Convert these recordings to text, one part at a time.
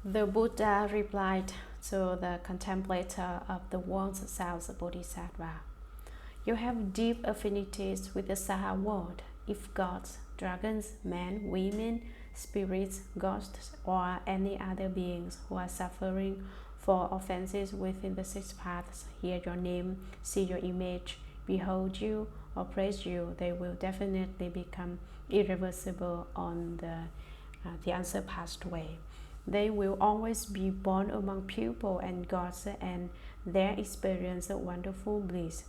The Buddha replied to the contemplator of the world's south Bodhisattva, "You have deep affinities with the Saha world. If gods, dragons, men, women, spirits, ghosts, or any other beings who are suffering for offenses within the six paths hear your name, see your image, behold you, or praise you, they will definitely become irreversible on the unsurpassed way. They will always be born among people and gods and there experience wonderful bliss.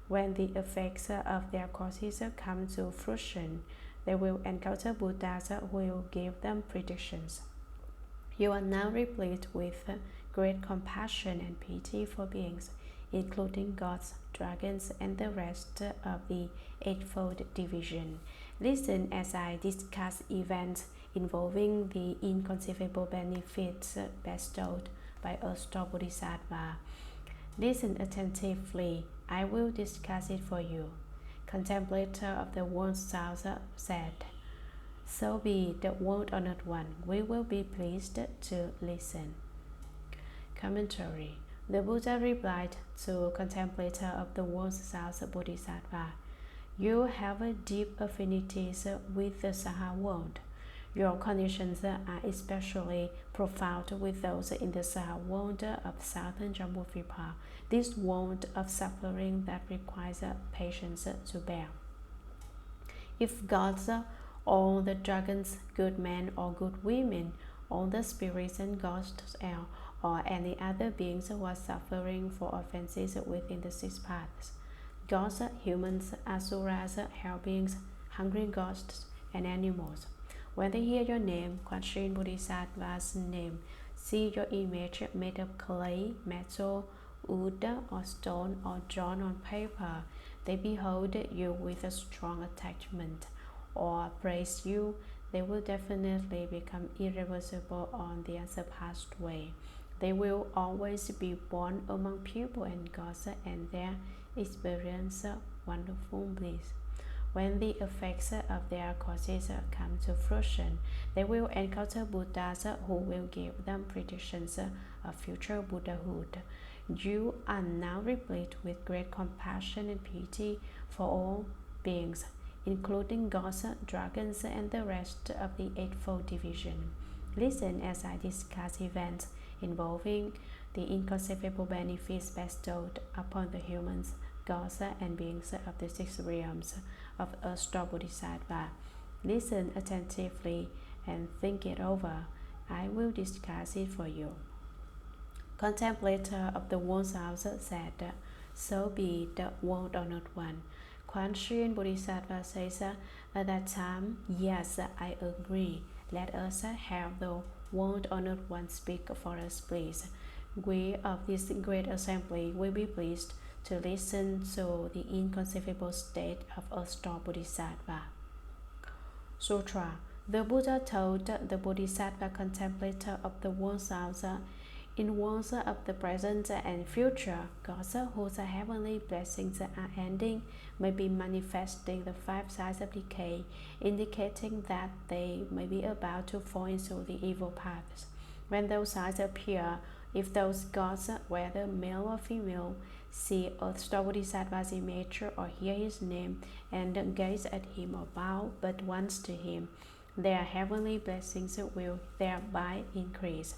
When the effects of their causes come to fruition, they will encounter Buddhas who will give them predictions. You are now replete with great compassion and pity for beings, including gods, dragons, and the rest of the Eightfold Division. Listen as I discuss events involving the inconceivable benefits bestowed by a star Bodhisattva. Listen attentively. I will discuss it for you." Contemplator of the world's south said, "So be the world honored one. We will be pleased to listen." Commentary. The Buddha replied to contemplator of the world's south Bodhisattva, "You have a deep affinities with the Saha world. Your conditions are especially profound with those in the Saha world of southern Jambudvipa, this world of suffering that requires patience to bear. If gods, all the dragons, good men or good women, all the spirits and ghosts, or any other beings who are suffering for offenses within the six paths, gods, humans, asuras, hell beings, hungry ghosts, and animals, when they hear your name, Quan Bodhisattva's name, see your image made of clay, metal, wood, or stone, or drawn on paper, they behold you with a strong attachment, or praise you, they will definitely become irreversible on the unsurpassed way. They will always be born among people and gods and there experience wonderful bliss. When the effects of their causes come to fruition, they will encounter Buddhas who will give them predictions of future Buddhahood. You are now replete with great compassion and pity for all beings, including gods, dragons, and the rest of the Eightfold Division. Listen as I discuss events involving the inconceivable benefits bestowed upon the humans, gods, and beings of the six realms of a star Bodhisattva. Listen attentively and think it over. I will discuss it for you. Contemplator of the world's house said, "So be the world honored one." Quan Bodhisattva says at that time, "Yes, I agree. Let us have the world honored one speak for us, please. We of this great assembly will be pleased to listen to the inconceivable state of a star Bodhisattva." Sutra. The Buddha told the Bodhisattva contemplator of the world's house, "In worlds of the present and future, gods whose heavenly blessings are ending may be manifesting the five sides of decay, indicating that they may be about to fall into the evil paths. When those sides appear, if those gods, whether male or female, see a star Bodhisattva's image or hear his name and gaze at him or bow but once to him, their heavenly blessings will thereby increase.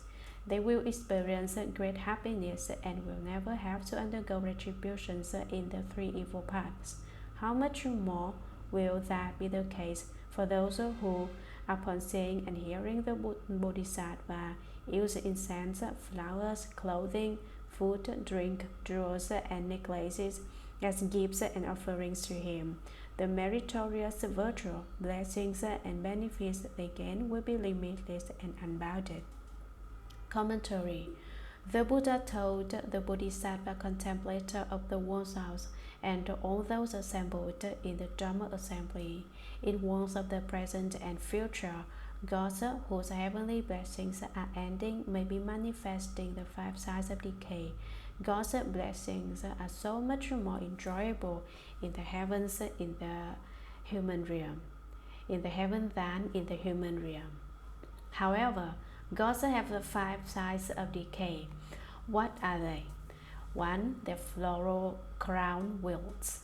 They will experience great happiness and will never have to undergo retributions in the three evil paths. How much more will that be the case for those who, upon seeing and hearing the Bodhisattva, use incense, flowers, clothing, food, drink, jewels, and necklaces as gifts and offerings to him? The meritorious virtue, blessings, and benefits they gain will be limitless and unbounded. Commentary. The Buddha told the Bodhisattva contemplator of the world's house and all those assembled in the Dharma assembly, in worlds of the present and future, gods whose heavenly blessings are ending may be manifesting the five sides of decay. God's blessings are so much more enjoyable in the heavens in the human realm, in the heaven than in the human realm. However, Gods have the 5 sides of decay. What are they? 1. The floral crown wilts.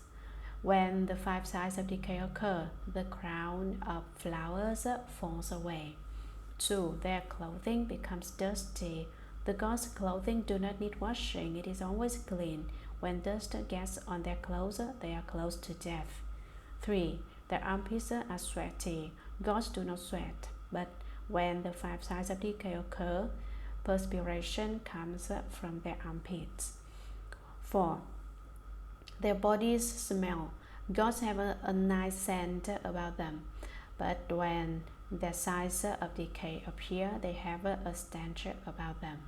When the 5 sides of decay occur, the crown of flowers falls away. 2. Their clothing becomes dusty. The gods' clothing do not need washing, it is always clean. When dust gets on their clothes, they are close to death. 3. Their armpits are sweaty. Gods do not sweat, but when the 5 sides of decay occur, perspiration comes from their armpits. 4. Their bodies smell. Gods have a nice scent about them, but when their sides of decay appear, they have a stench about them.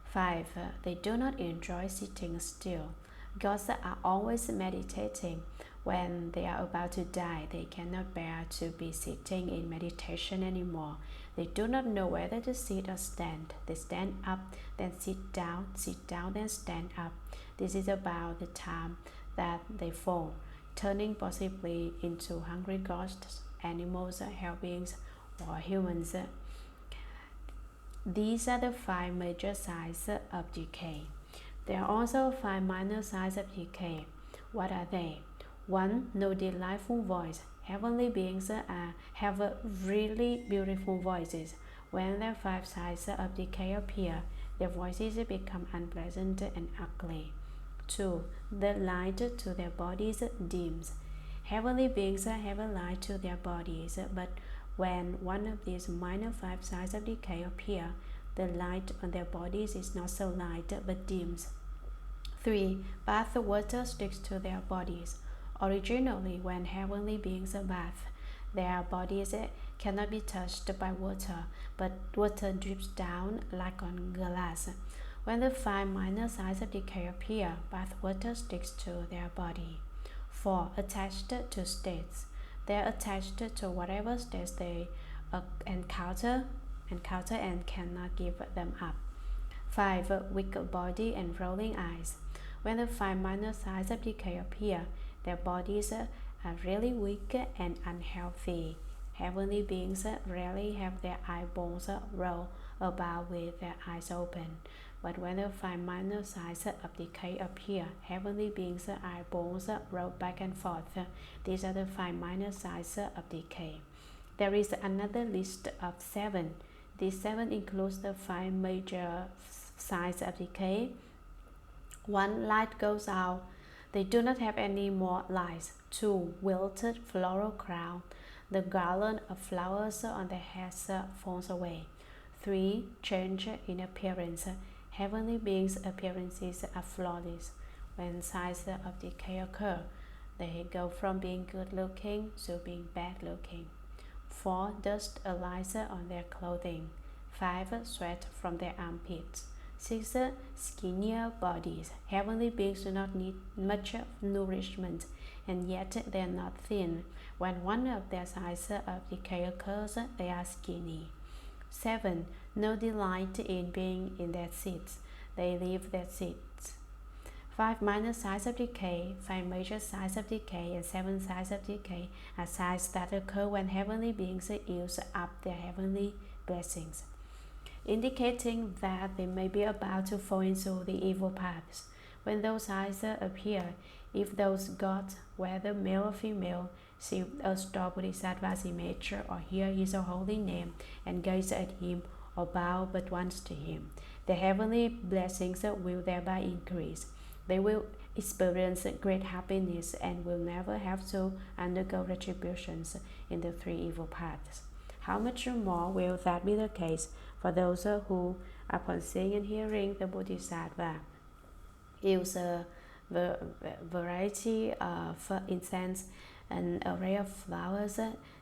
5. They do not enjoy sitting still. Gods are always meditating. When they are about to die, they cannot bear to be sitting in meditation anymore. They do not know whether to sit or stand. They stand up, then sit down, then stand up. This is about the time that they fall, turning possibly into hungry ghosts, animals, hell beings, or humans. These are the 5 major sides of decay. There are also 5 minor sides of decay. What are they? 1. No delightful voice. Heavenly beings have really beautiful voices. When their 5 sides of decay appear, their voices become unpleasant and ugly. 2. The light to their bodies dims. Heavenly beings have a light to their bodies, but when one of these minor 5 sides of decay appear, the light on their bodies is not so light but dims. 3. Bath water sticks to their bodies. Originally, when heavenly beings bath, their bodies cannot be touched by water, but water drips down like on glass. When the 5 minor sides of decay appear, bath water sticks to their body. 4. Attached to states. They are attached to whatever states they encounter and cannot give them up. 5. Weak body and rolling eyes. When the 5 minor sides of decay appear, their bodies are really weak and unhealthy. Heavenly beings rarely have their eyeballs roll about with their eyes open. But when the 5 minor sides of decay appear, heavenly beings' eyeballs roll back and forth. These are the 5 minor sides of decay. There is another list of 7. These 7 includes the 5 major sides of decay. 1. Light goes out. They do not have any more lights. 2. Wilted floral crown. The garland of flowers on their heads falls away. 3. Change in appearance. Heavenly beings' appearances are flawless. When sides of decay occur, they go from being good-looking to being bad-looking. 4. Dust alights on their clothing. 5. Sweat from their armpits. 6. Skinnier bodies. Heavenly beings do not need much nourishment, and yet they are not thin. When one of their sides of decay occurs, they are skinny. 7. No delight in being in their seats. They leave their seats. 5 minor sides of decay, 5 major sides of decay, and 7 sides of decay are sides that occur when heavenly beings use up their heavenly blessings, indicating that they may be about to fall into the evil paths. When those sides appear, if those gods, whether male or female, see a star Bodhisattva's image or hear his holy name and gaze at him or bow but once to him, the heavenly blessings will thereby increase. They will experience great happiness and will never have to undergo retributions in the 3 evil paths. How much more will that be the case for those who, upon seeing and hearing the Bodhisattva, use a variety of incense, an array of flowers,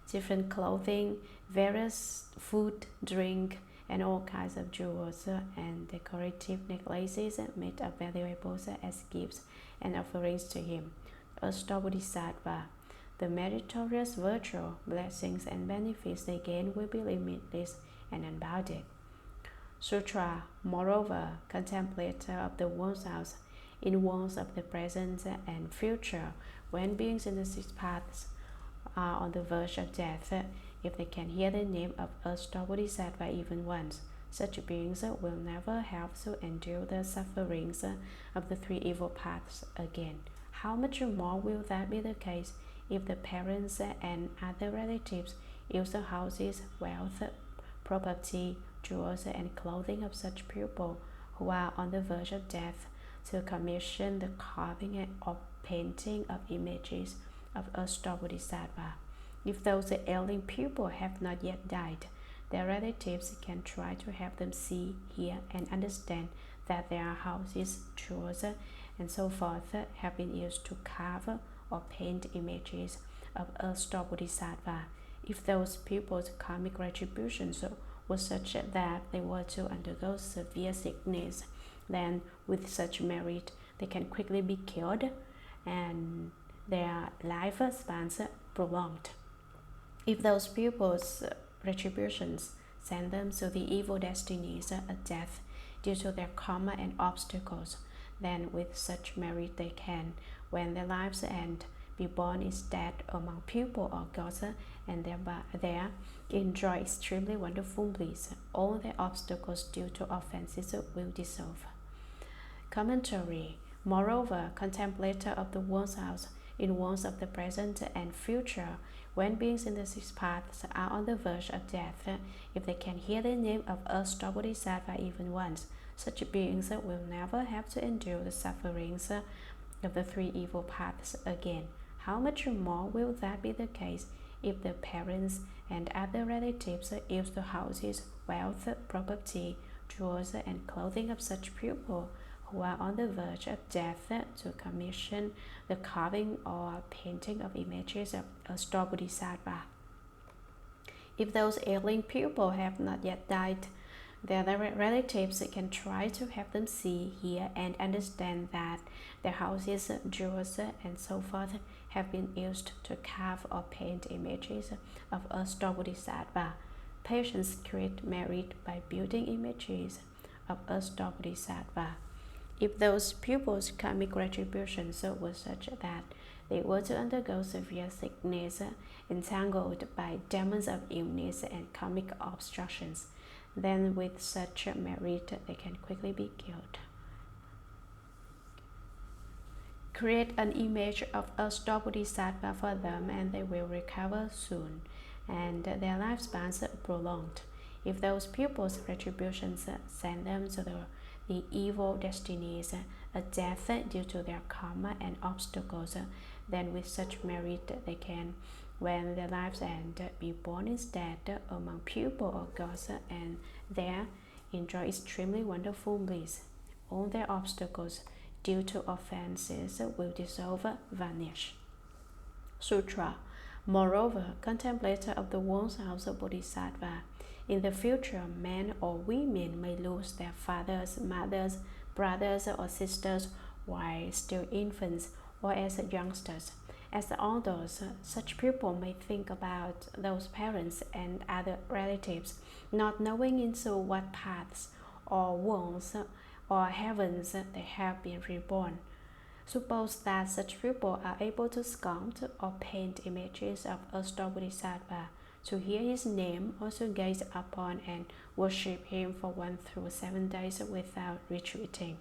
different clothing, various food, drink, and all kinds of jewels and decorative necklaces made of valuables as gifts and offerings to him. A star Bodhisattva, the meritorious virtue, blessings, and benefits they gain will be limitless and unbounded. Sutra, moreover, contemplator of the worlds in worlds of the present and future, when beings in the 6 paths are on the verge of death, if they can hear the name of a star Bodhisattva even once. Such beings will never have to endure the sufferings of the three evil paths again. How much more will that be the case if the parents and other relatives use the houses, wealth, property, jewels, and clothing of such people who are on the verge of death to commission the carving or painting of images of a star Bodhisattva? If those ailing people have not yet died, their relatives can try to have them see, hear, and understand that their houses, jewels, and so forth have been used to carve or paint images of a star Bodhisattva. If those people's karmic retributions were such that they were to undergo severe sickness, then with such merit they can quickly be cured and their lifespans prolonged. If those people's retributions send them to the evil destinies of death due to their karma and obstacles, then with such merit they can, when their lives end, be born instead among people or gods, and there enjoy extremely wonderful bliss. All their obstacles due to offenses will dissolve. Commentary. Moreover, contemplator of the world's house, in worlds of the present and future, when beings in the six paths are on the verge of death, if they can hear the name of a star Bodhisattva even once, such beings will never have to endure the sufferings of the three evil paths again. How much more will that be the case if the parents and other relatives use the houses, wealth, property, jewels, and clothing of such people who are on the verge of death to commission the carving or painting of images of a star Bodhisattva? If those ailing people have not yet died, their relatives can try to have them see, hear, and understand that their houses, jewels, and so forth have been used to carve or paint images of a star Bodhisattva. Patients create merit by building images of a star Bodhisattva. If those pupils' karmic retributions were such that they were to undergo severe sickness, entangled by demons of illness and karmic obstructions, then with such merit they can quickly be killed. Create an image of a star Bodhisattva for them, and they will recover soon, and their lifespans prolonged. If those pupils' retributions send them to the evil destinies of death due to their karma and obstacles, then with such merit they can, when their lives end, be born instead among people or gods, and there enjoy extremely wonderful bliss. All their obstacles due to offenses will dissolve, vanish. Sutra. Moreover, contemplator of the world's house of Bodhisattva, in the future, men or women may lose their fathers, mothers, brothers, or sisters while still infants or as youngsters. As elders, such people may think about those parents and other relatives, not knowing into what paths or worlds or heavens they have been reborn. Suppose that such people are able to sculpt or paint images of a star Bodhisattva, to hear his name, or to gaze upon and worship him for 1 through 7 days without retreating.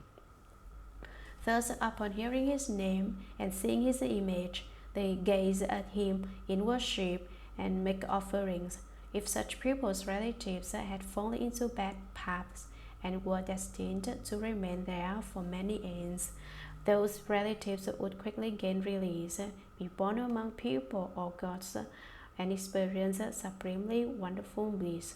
Thus, upon hearing his name and seeing his image, they gaze at him in worship and make offerings. If such people's relatives had fallen into bad paths and were destined to remain there for many aeons, those relatives would quickly gain release, be born among people or gods, and experience supremely wonderful bliss.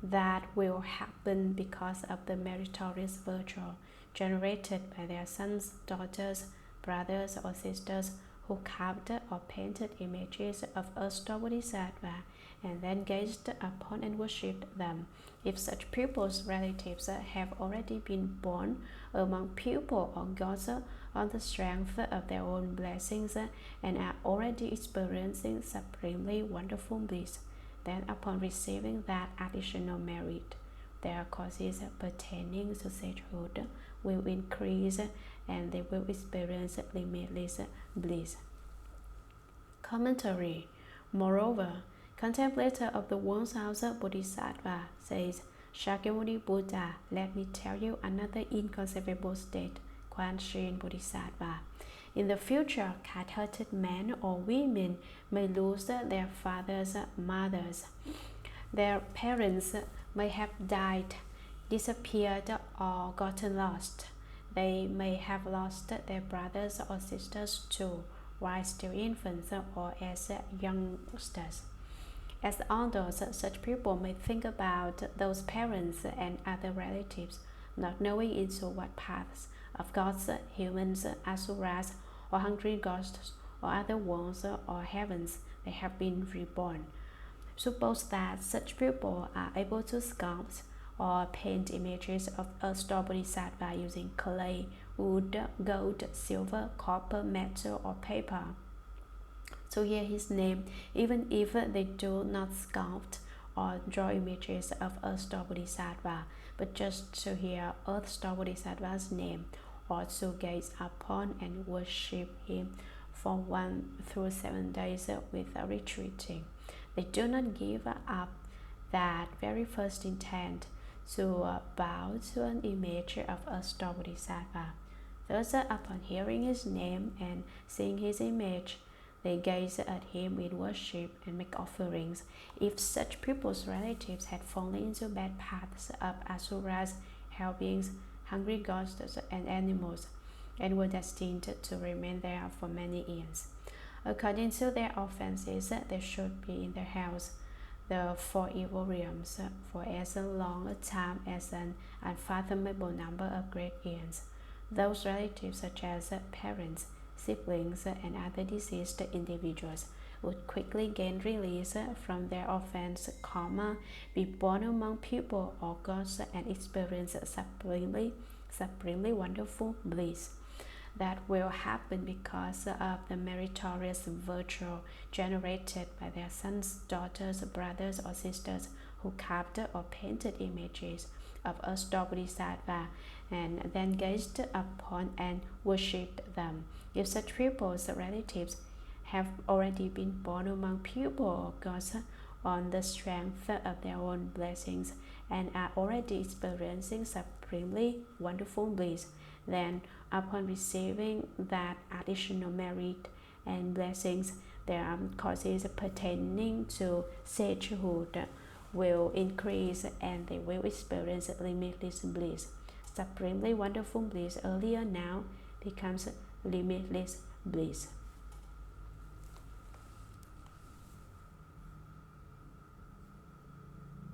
That will happen because of the meritorious virtue generated by their sons, daughters, brothers, or sisters who carved or painted images of a star Bodhisattva and then gazed upon and worshipped them. If such people's relatives have already been born among people or gods on the strength of their own blessings and are already experiencing supremely wonderful bliss, then upon receiving that additional merit, their causes pertaining to sagehood will increase and they will experience limitless bliss. Commentary. Moreover, Contemplator of the Vows of Bodhisattva says, Shakyamuni Buddha, let me tell you another inconceivable state, Quan Shin Bodhisattva. In the future, cat-hearted men or women may lose their fathers, mothers. Their parents may have died, disappeared, or gotten lost. They may have lost their brothers or sisters too, while still infants or as youngsters. As elders, such people may think about those parents and other relatives, not knowing into what paths of gods, humans, asuras, or hungry ghosts, or other worlds or heavens they have been reborn. Suppose that such people are able to sculpt or paint images of a star bodhisattva using clay, wood, gold, silver, copper, metal, or paper. To hear his name, even if they do not sculpt or draw images of a star bodhisattva, but just to hear Earth Star Bodhisattva's name, or to gaze upon and worship him for 1 through 7 days without retreating. They do not give up that very first intent to bow to an image of a star bodhisattva. Thus, upon hearing his name and seeing his image, they gaze at him in worship and make offerings. If such people's relatives had fallen into bad paths of asuras, hell beings, hungry ghosts, and animals, and were destined to remain there for many eons, according to their offenses, they should be in the hells, the 4 evil realms, for as long a time as an unfathomable number of great eons. Those relatives, such as parents, siblings, and other deceased individuals, would quickly gain release from their offense karma, be born among people or gods, and experience supremely wonderful bliss. That will happen because of the meritorious virtue generated by their sons, daughters, brothers, or sisters who carved or painted images of a star bodhisattva and then gazed upon and worshipped them. If such people's relatives have already been born among people or gods on the strength of their own blessings and are already experiencing supremely wonderful bliss, then upon receiving that additional merit and blessings, their causes pertaining to sagehood will increase and they will experience limitless bliss. Supremely wonderful bliss earlier now becomes limitless bliss.